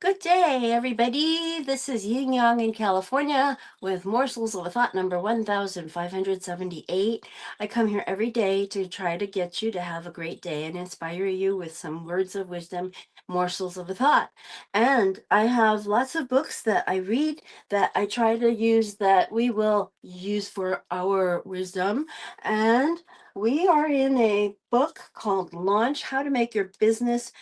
Good day, everybody. This is Yin Yang in California with Morsels of a Thought number 1578. I come here every day to try to get you to have a great day and inspire you with some words of wisdom, morsels of a thought. And I have lots of books that I read that I try to use that we will use for our wisdom. And we are in a book called Launch How to Make Your Business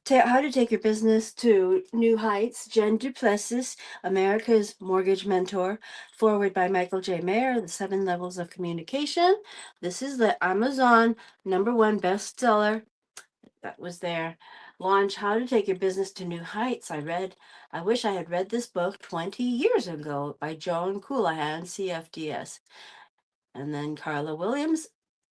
How to Take Your Business to New Heights, Jen Duplessis, America's Mortgage Mentor, forward by Michael J. Mayer, The 7 Levels of Communication. This is the Amazon #1 bestseller that was there. Launch How to Take Your Business to New Heights. I wish I had read this book 20 years ago by Joan Coulahan, CFDS. And then Carla Williams,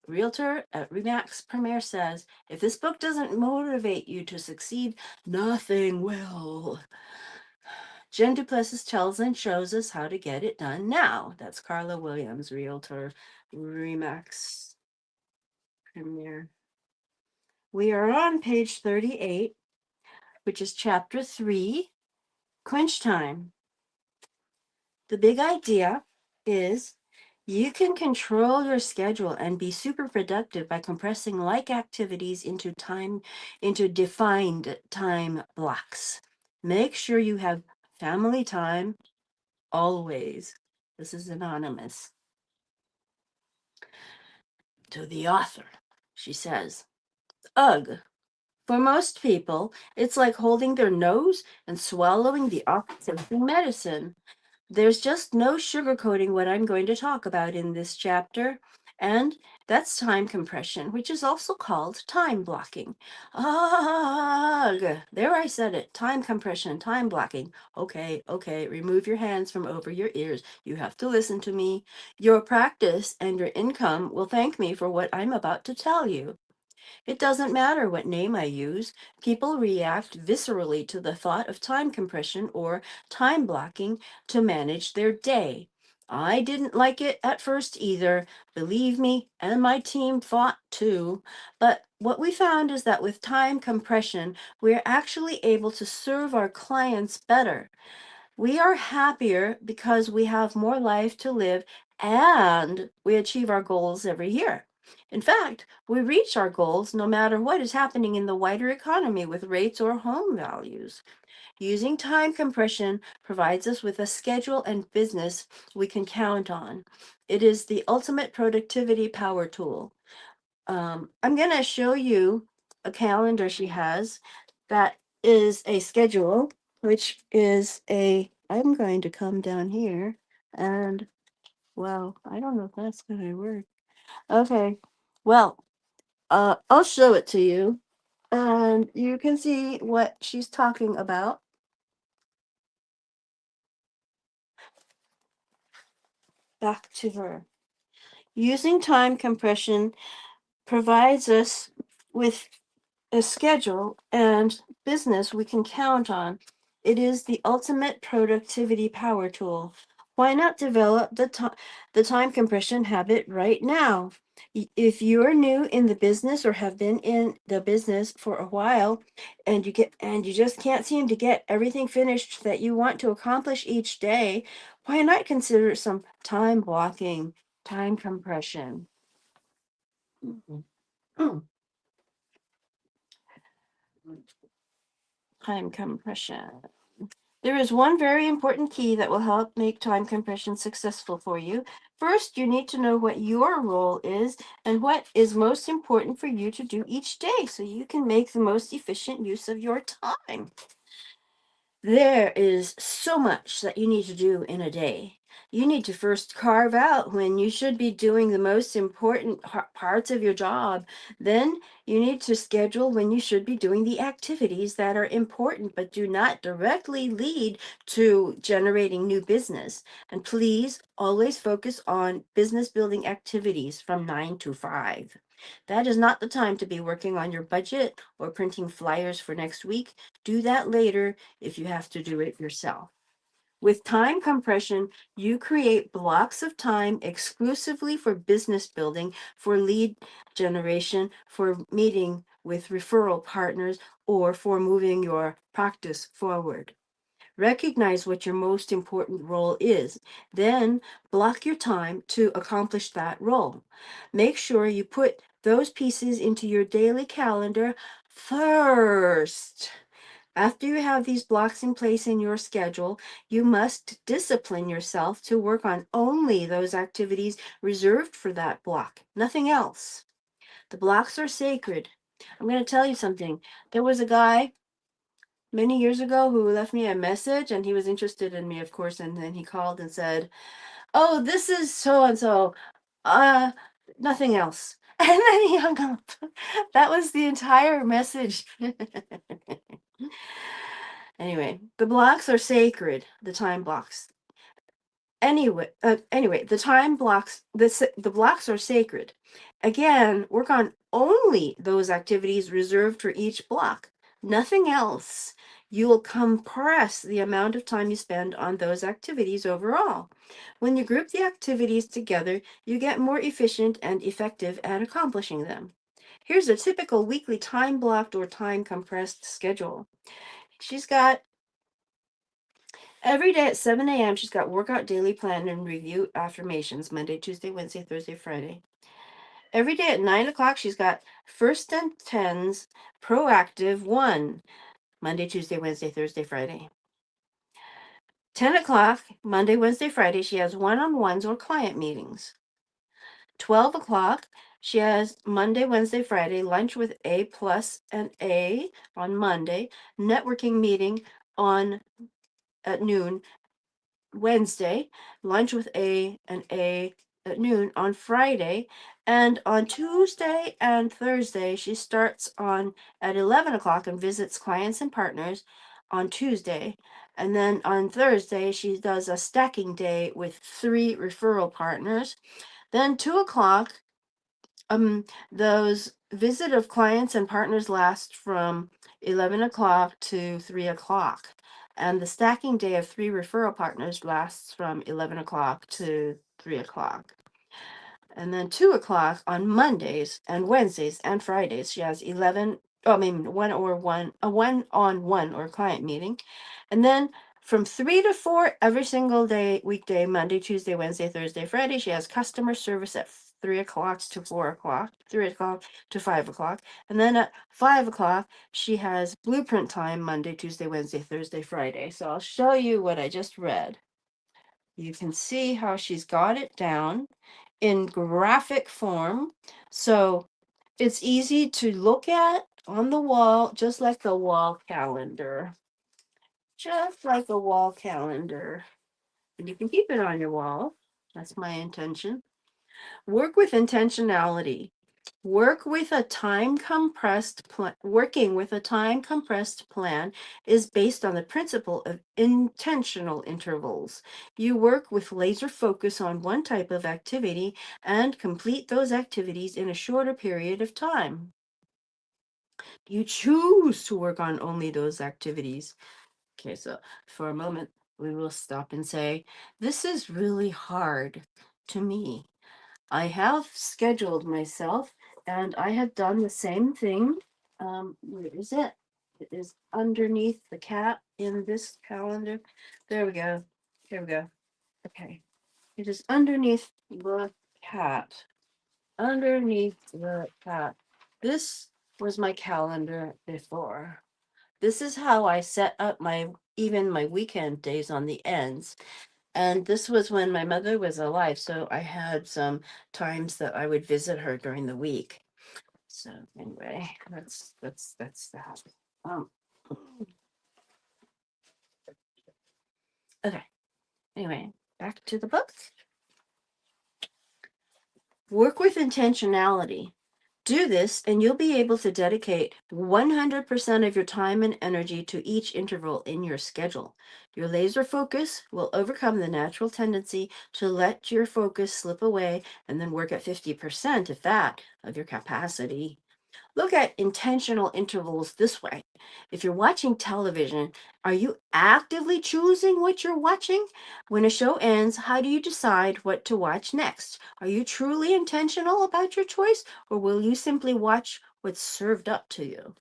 realtor at Remax Premier, says, if this book doesn't motivate you to succeed, nothing will. Jen Duplessis tells and shows us how to get it done now. That's Carla Williams, realtor, Remax Premier. We are on page 38, which is chapter 3, Crunch Time. The big idea is you can control your schedule and be super productive by compressing like activities into defined time blocks. Make sure you have family time always. This is anonymous. To the author, she says, ugh. For most people, it's like holding their nose and swallowing the oxygen medicine. There's just no sugarcoating what I'm going to talk about in this chapter, and that's time compression, which is also called time blocking. Ugh, there I said it. Time compression, time blocking. Okay, remove your hands from over your ears. You have to listen to me. Your practice and your income will thank me for what I'm about to tell you. It doesn't matter what name I use. People react viscerally to the thought of time compression or time blocking to manage their day. I didn't like it at first either. Believe me, and my team thought too. But what we found is that with time compression, we're actually able to serve our clients better. We are happier because we have more life to live and we achieve our goals every year. In fact, we reach our goals no matter what is happening in the wider economy with rates or home values. Using time compression provides us with a schedule and business we can count on. It is the ultimate productivity power tool. I'm going to show you a calendar she has that is a schedule, which is I'm going to come down here and, well, I don't know if that's going to work. Okay, well, I'll show it to you and you can see what she's talking about. Back to her. Using time compression provides us with a schedule and business we can count on. It is the ultimate productivity power tool. Why not develop the time compression habit right now? If you're new in the business or have been in the business for a while and you just can't seem to get everything finished that you want to accomplish each day, why not consider some time blocking, time compression? Time compression. There is one very important key that will help make time compression successful for you. First, you need to know what your role is and what is most important for you to do each day so you can make the most efficient use of your time. There is so much that you need to do in a day. You need to first carve out when you should be doing the most important parts of your job. Then you need to schedule when you should be doing the activities that are important but do not directly lead to generating new business. And please always focus on business building activities from 9 to 5. That is not the time to be working on your budget or printing flyers for next week. Do that later if you have to do it yourself. With time compression, you create blocks of time exclusively for business building, for lead generation, for meeting with referral partners, or for moving your practice forward. Recognize what your most important role is. Then block your time to accomplish that role. Make sure you put those pieces into your daily calendar first. After you have these blocks in place in your schedule, you must discipline yourself to work on only those activities reserved for that block, nothing else. The blocks are sacred. I'm going to tell you something. There was a guy many years ago who left me a message, and he was interested in me, of course, and then he called and said, "Oh, this is so and so. Uh, nothing else." And then he hung up. That was the entire message. Anyway, the blocks are sacred, the time blocks. Anyway, the time blocks, the blocks are sacred. Again, work on only those activities reserved for each block, nothing else. You will compress the amount of time you spend on those activities overall. When you group the activities together, you get more efficient and effective at accomplishing them. Here's a typical weekly time blocked or time compressed schedule. She's got Every day at 7 a.m., she's got workout daily plan and review affirmations Monday, Tuesday, Wednesday, Thursday, Friday. Every day at 9 o'clock, she's got first and tens proactive one Monday, Tuesday, Wednesday, Thursday, Friday. 10 o'clock, Monday, Wednesday, Friday, she has one on ones or client meetings. 12 o'clock, she has Monday, Wednesday, Friday, lunch with A plus and A on Monday, networking meeting on at noon Wednesday, lunch with A and A at noon on Friday, and on Tuesday and Thursday, she starts on at 11 o'clock and visits clients and partners on Tuesday. And then on Thursday, she does a stacking day with 3 referral partners. Then 2 o'clock, those visit of clients and partners last from 11 o'clock to 3 o'clock. And the stacking day of 3 referral partners lasts from 11 o'clock to 3 o'clock. And then 2 o'clock on Mondays and Wednesdays and Fridays, she has 11, oh, I mean, a one-on-one or client meeting. And then from 3 to 4 every single day, weekday, Monday, Tuesday, Wednesday, Thursday, Friday, she has customer service at 3 o'clock to 4 o'clock, 3 o'clock to 5 o'clock. And then at 5 o'clock, she has blueprint time Monday, Tuesday, Wednesday, Thursday, Friday. So I'll show you what I just read. You can see how she's got it down in graphic form. So it's easy to look at on the wall, just like the wall calendar. Just like a wall calendar. And you can keep it on your wall. That's my intention. Work with intentionality. Working with a time compressed plan is based on the principle of intentional intervals. You work with laser focus on one type of activity and complete those activities in a shorter period of time. You choose to work on only those activities. Okay, so for a moment, we will stop and say, this is really hard to me. I have scheduled myself and I have done the same thing. Where is it? It is underneath the cat in this calendar. There we go. Here we go. Okay. It is underneath the cat. Underneath the cat. This was my calendar before. This is how I set up even my weekend days on the ends. And this was when my mother was alive, so I had some times that I would visit her during the week. So anyway, that's that. Um, okay. Anyway, back to the book. Work with intentionality. Do this, and you'll be able to dedicate 100% of your time and energy to each interval in your schedule. Your laser focus will overcome the natural tendency to let your focus slip away and then work at 50%, if that, of your capacity. Look at intentional intervals this way. If you're watching television, are you actively choosing what you're watching? When a show ends, how do you decide what to watch next? Are you truly intentional about your choice, or will you simply watch what's served up to you?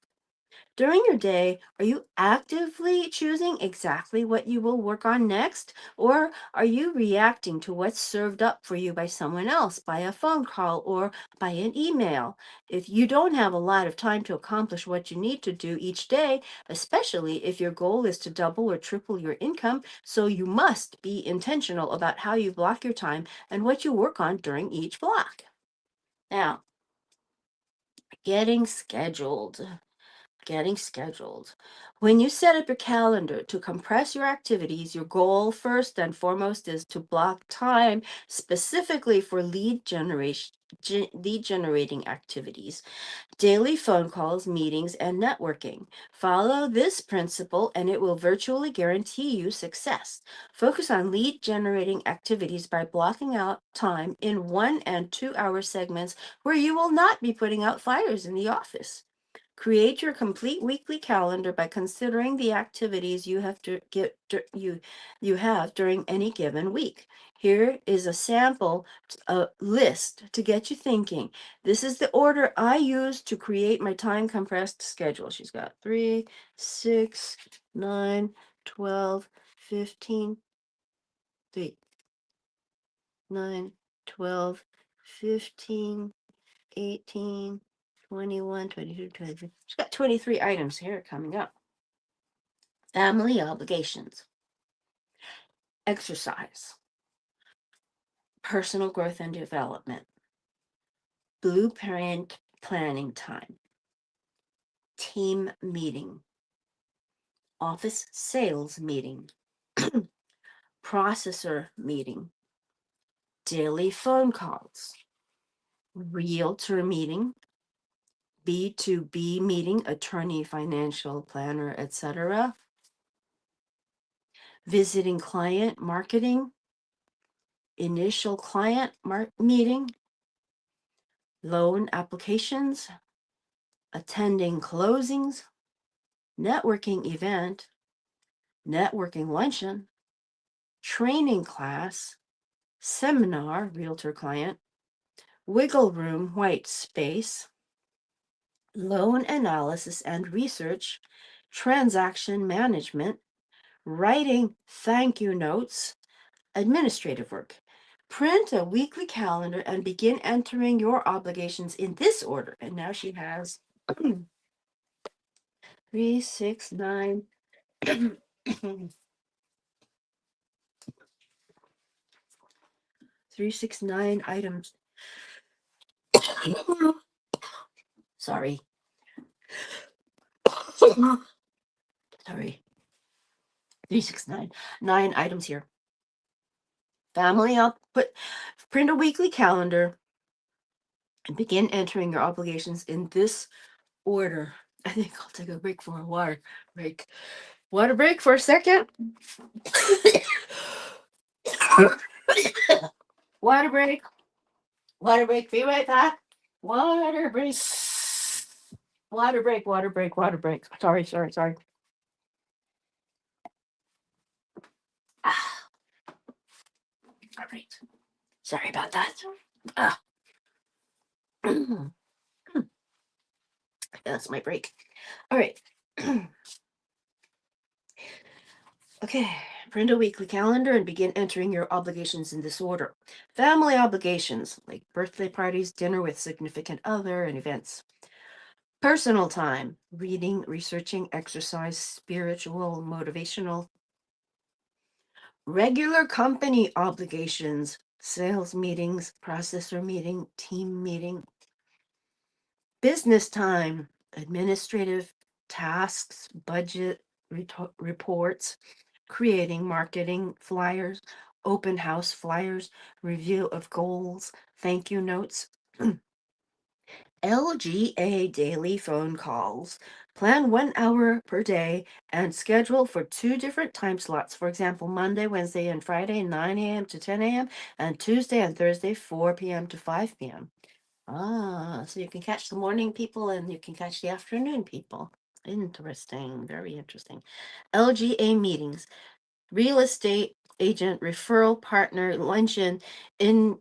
During your day, are you actively choosing exactly what you will work on next? Or are you reacting to what's served up for you by someone else, by a phone call, or by an email? If you don't have a lot of time to accomplish what you need to do each day, especially if your goal is to double or triple your income, so you must be intentional about how you block your time and what you work on during each block. Now, getting scheduled. Getting scheduled. When you set up your calendar to compress your activities, your goal first and foremost is to block time specifically for lead generating activities, daily phone calls, meetings, and networking. Follow this principle and it will virtually guarantee you success. Focus on lead generating activities by blocking out time in 1 and 2 hour segments where you will not be putting out fires in the office. Create your complete weekly calendar by considering the activities you have during any given week. Here is a sample list to get you thinking. This is the order I use to create my time compressed schedule. She's got 3, 6, 9, 12, 15, 3, 9, 12, 15, 18, 21, 22, 23. She's got 23 items here coming up. Family obligations, exercise, personal growth and development, blueprint planning time, team meeting, office sales meeting, processor meeting, daily phone calls, realtor meeting, B2B meeting, attorney, financial planner, etc., visiting client marketing, initial client meeting, loan applications, attending closings, networking event, networking luncheon, training class, seminar, realtor client, wiggle room, white space, loan analysis and research, transaction management, writing thank you notes, administrative work. Print a weekly calendar and begin entering your obligations in this order. And now she has 3, 6, 9. 369 items. Sorry. Sorry. 369. 9 items here. Family, I'll print a weekly calendar and begin entering your obligations in this order. I think I'll take a break for a water break. Water break for a second. Water break. Water break. Be right back. Water break. Water break. Water break. Water break. Sorry. Sorry. Sorry. Ah, all right. Sorry about that. Ah. That's my break. All right. Okay, print a weekly calendar and begin entering your obligations in this order. Family obligations, like birthday parties, dinner with significant other, and events. Personal time, reading, researching, exercise, spiritual, motivational. Regular company obligations, sales meetings, processor meeting, team meeting. Business time, administrative tasks, budget reports, creating marketing flyers, open house flyers, review of goals, thank you notes. LGA daily phone calls. Plan 1 hour per day and schedule for 2 different time slots. For example, Monday, Wednesday, and Friday, 9 a.m. to 10 a.m., and Tuesday and Thursday, 4 p.m. to 5 p.m. So you can catch the morning people and you can catch the afternoon people. Interesting, very interesting. LGA meetings, real estate agent, referral partner, luncheon, in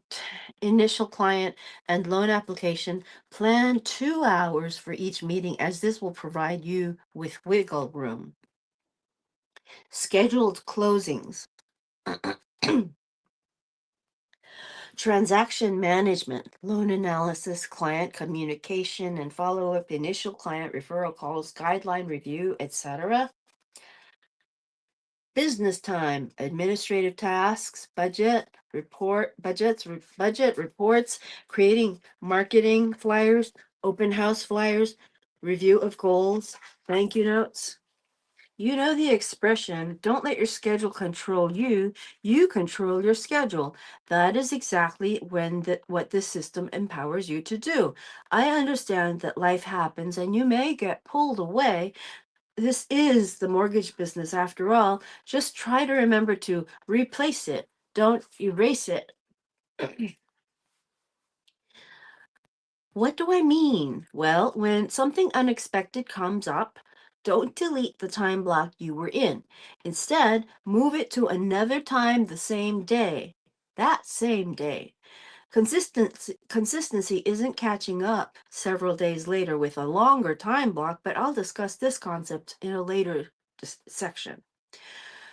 initial client, and loan application. Plan 2 hours for each meeting, as this will provide you with wiggle room. Scheduled closings. Transaction management, loan analysis, client communication and follow up, initial client referral calls, guideline review, etc. Business time, administrative tasks, budget reports, creating marketing flyers, open house flyers, review of goals, thank you notes. You know the expression, don't let your schedule control you, you control your schedule. That is exactly what this system empowers you to do. I understand that life happens and you may get pulled away. This is the mortgage business after all. Just try to remember to replace it. Don't erase it. What do I mean? Well, when something unexpected comes up, don't delete the time block you were in. Instead, move it to another time the same day. That same day. Consistency isn't catching up several days later with a longer time block, but I'll discuss this concept in a later section.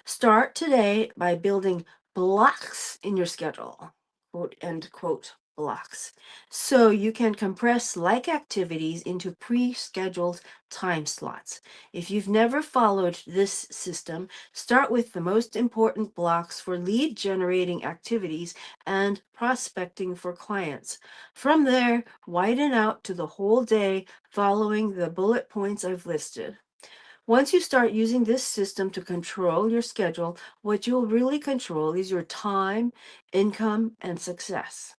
Start today by building blocks in your schedule, quote end quote blocks, so you can compress like activities into pre-scheduled time slots. If you've never followed this system, start with the most important blocks for lead generating activities and prospecting for clients. From there, widen out to the whole day following the bullet points I've listed. Once you start using this system to control your schedule, what you'll really control is your time, income, and success.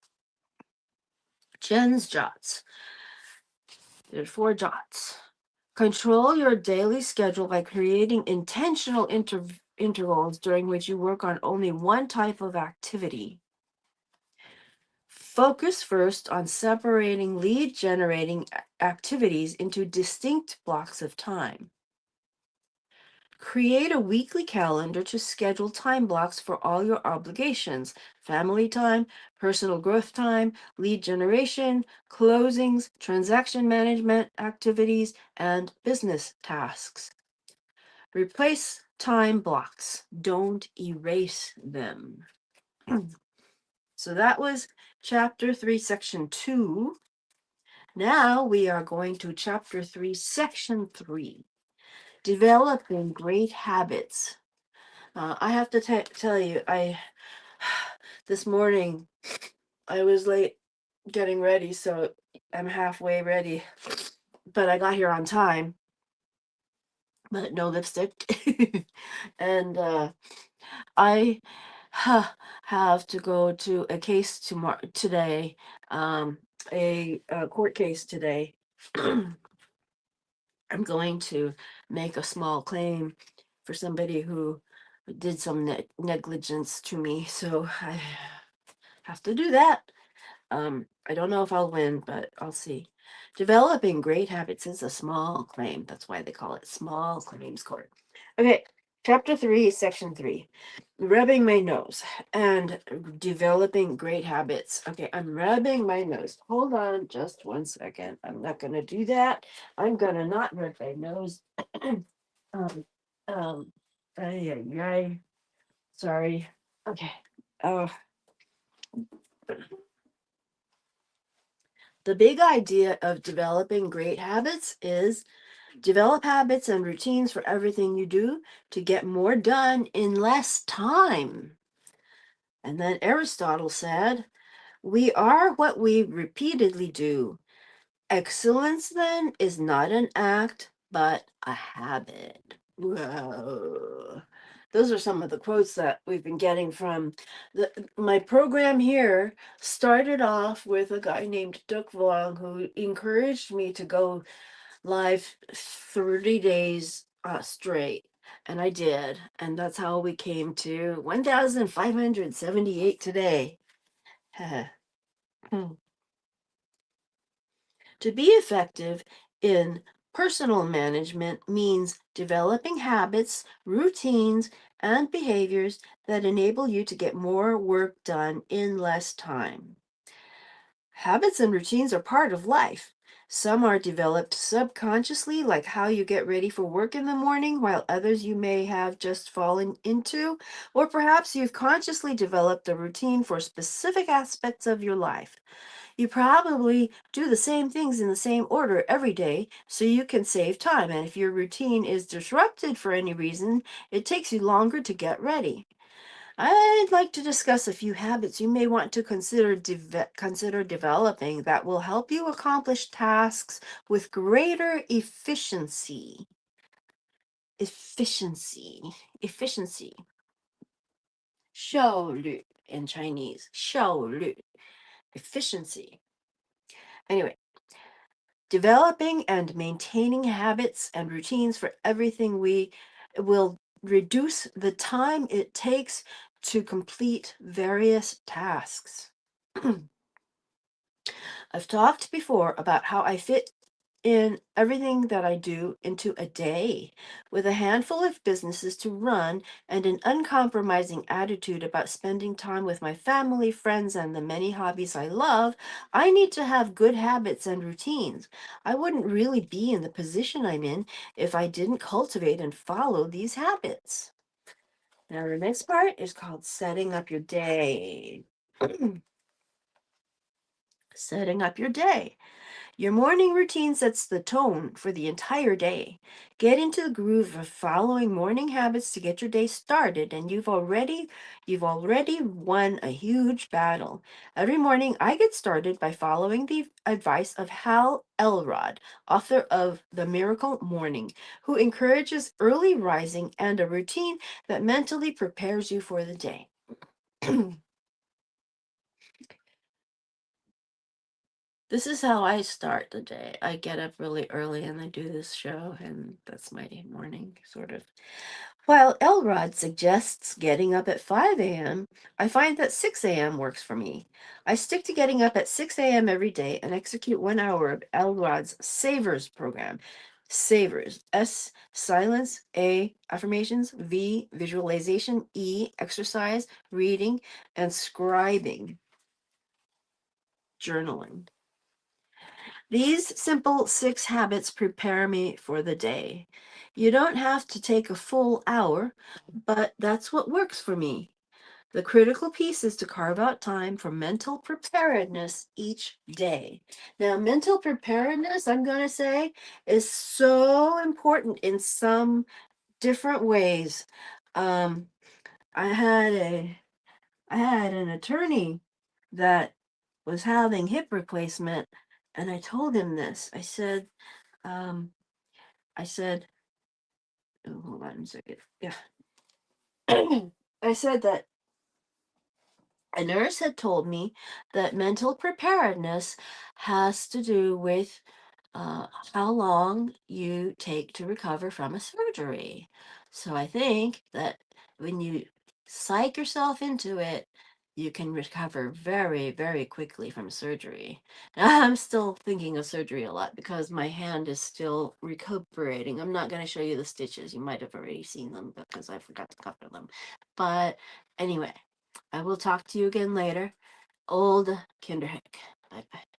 Jen's Jots. There's 4 jots. Control your daily schedule by creating intentional intervals during which you work on only one type of activity. Focus first on separating lead generating activities into distinct blocks of time. Create a weekly calendar to schedule time blocks for all your obligations: family time, personal growth time, lead generation, closings, transaction management activities, and business tasks. Replace time blocks, don't erase them. So that was chapter 3, section 2. Now we are going to chapter 3, section 3. Developing great habits. I have to tell you, this morning I was late getting ready, so I'm halfway ready, but I got here on time, but no lipstick. And I have to go to a case today, a court case today. I'm going to make a small claim for somebody who did some negligence to me, so I have to do that. I don't know if I'll win, but I'll see. Developing great habits is a small claim. That's why they call it small claims court. Okay, chapter 3, section 3. Rubbing my nose and developing great habits. Okay, I'm rubbing my nose. Hold on just 1 second. I'm not going to do that. I'm going to not rub my nose. um, um, ay, ay, ay. Sorry. Okay. Oh, the big idea of developing great habits is develop habits and routines for everything you do to get more done in less time. And then Aristotle said, we are what we repeatedly do. Excellence, then, is not an act, but a habit. Whoa. Those are some of the quotes that we've been getting from my program here. Started off with a guy named Duc Vuong who encouraged me to go live 30 days straight. And I did. And that's how we came to 1,578 today. To be effective in personal management means developing habits, routines, and behaviors that enable you to get more work done in less time. Habits and routines are part of life. Some are developed subconsciously, like how you get ready for work in the morning, while others you may have just fallen into, or perhaps you've consciously developed a routine for specific aspects of your life. You probably do the same things in the same order every day so you can save time. And if your routine is disrupted for any reason, it takes you longer to get ready. I'd like to discuss a few habits you may want to consider developing that will help you accomplish tasks with greater efficiency. Efficiency. Efficiency. 效率 in Chinese. 效率. Efficiency. Anyway, developing and maintaining habits and routines for everything we will reduce the time it takes to complete various tasks. I've talked before about how I fit in everything that I do into a day. With a handful of businesses to run and an uncompromising attitude about spending time with my family, friends, and the many hobbies I love, I need to have good habits and routines. I wouldn't really be in the position I'm in if I didn't cultivate and follow these habits. Now, the next part is called setting up your day. Setting up your day. Your morning routine sets the tone for the entire day. Get into the groove of following morning habits to get your day started, and you've already won a huge battle. Every morning I get started by following the advice of Hal Elrod, author of The Miracle Morning, who encourages early rising and a routine that mentally prepares you for the day. This is how I start the day. I get up really early and I do this show, and that's my morning, sort of. While Elrod suggests getting up at 5 a.m., I find that 6 a.m. works for me. I stick to getting up at 6 a.m. every day and execute 1 hour of Elrod's Savers program. Savers. S, silence. A, affirmations. V, visualization. E, exercise, reading, and scribing, journaling. These simple 6 habits prepare me for the day. You don't have to take a full hour, but that's what works for me. The critical piece is to carve out time for mental preparedness each day. Now, mental preparedness, I'm going to say, is so important in some different ways. Um, I had a I had an attorney that was having hip replacement, and I told him this. Um, I said, oh, hold on a second. Yeah. I said that a nurse had told me that mental preparedness has to do with how long you take to recover from a surgery. So I think that when you psych yourself into it, you can recover very, very quickly from surgery. I'm still thinking of surgery a lot because my hand is still recuperating. I'm not going to show you the stitches. You might have already seen them because I forgot to cover them. But anyway, I will talk to you again later. Old Kinderhick. Bye bye.